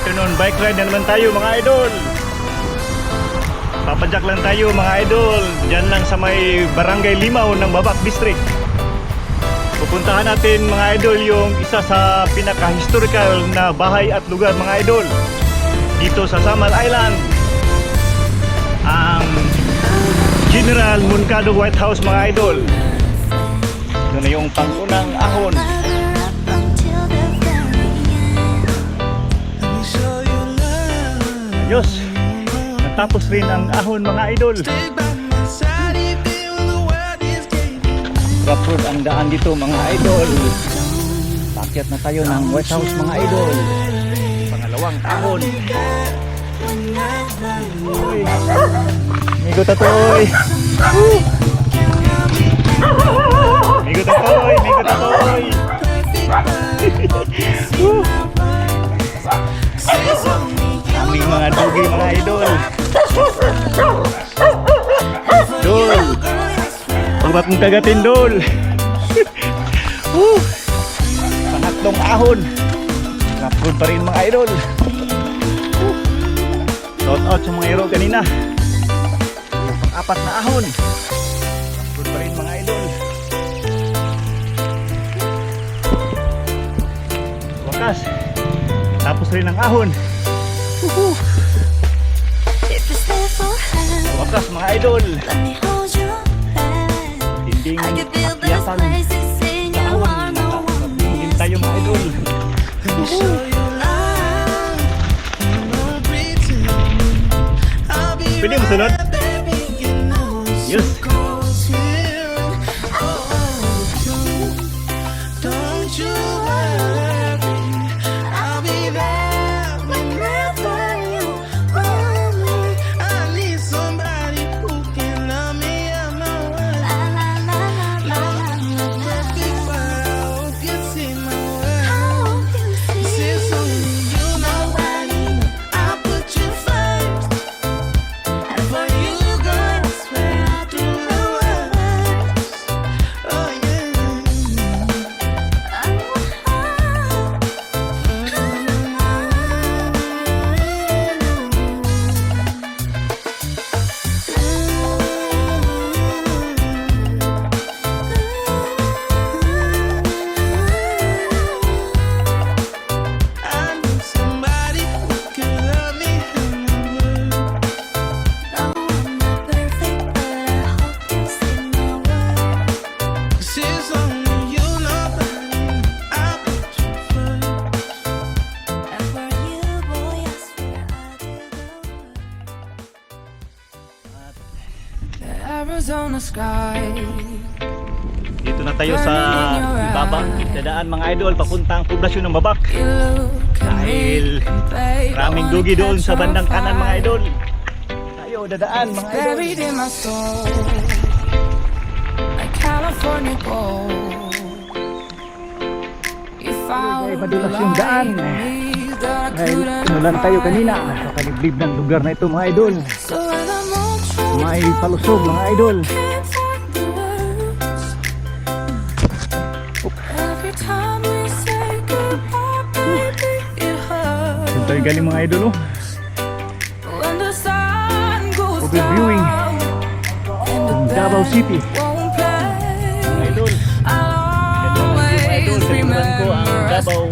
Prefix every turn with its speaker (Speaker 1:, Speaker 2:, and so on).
Speaker 1: afternoon. Bike ride na naman tayo mga idol. Papadyak lang tayo mga idol. Diyan lang sa may Barangay Limaw ng Babac District. Pupuntahan natin mga idol yung isa sa pinaka-historical na bahay at lugar mga idol dito sa Samal Island. Ang General Moncado White House mga idol. Ito na yung pangunang ahon. Ayos, natapos rin ang ahon mga idol. Rough road ang daan dito mga idol. Pakyat na tayo ng White House mga idol. Pangalawang ahon. Migo tatoy. Migo tatoy, migo tatoy. Aming mga dugi mga idol. Dol. Pagbat mong kagatin dol. Pangatlong ahon. Rapod pa rin mga idol. Shout out sa mga hero kanina. Pang-apat na ahon. Rapod pa rin mga idol. Wakas. Tapos rin ang ahon. Wakas mga idol. Tinding akyatan sa ahon. Tingin tayo mga idol. Pwede mo sunod? Yes.
Speaker 2: Arizona sky.
Speaker 1: Dito na tayo sa Babac. Dadaan mga idol papuntang poblasyon ng Babac. Dahil maraming dugi doon sa bandang kanan mga idol. Tayo dadaan mga idol.
Speaker 2: Buried in my soul, like California gold. If I
Speaker 1: Madulas yung daan. Dahil sinulan tayo kanina sa kaliblib ng lugar na ito mga idol. May palusog mga idol. Doon tayo galing mga idol oh. Overviewing ng Davao City. Mga idol. Ganda ng view mga idol. Sa ko ang Davao.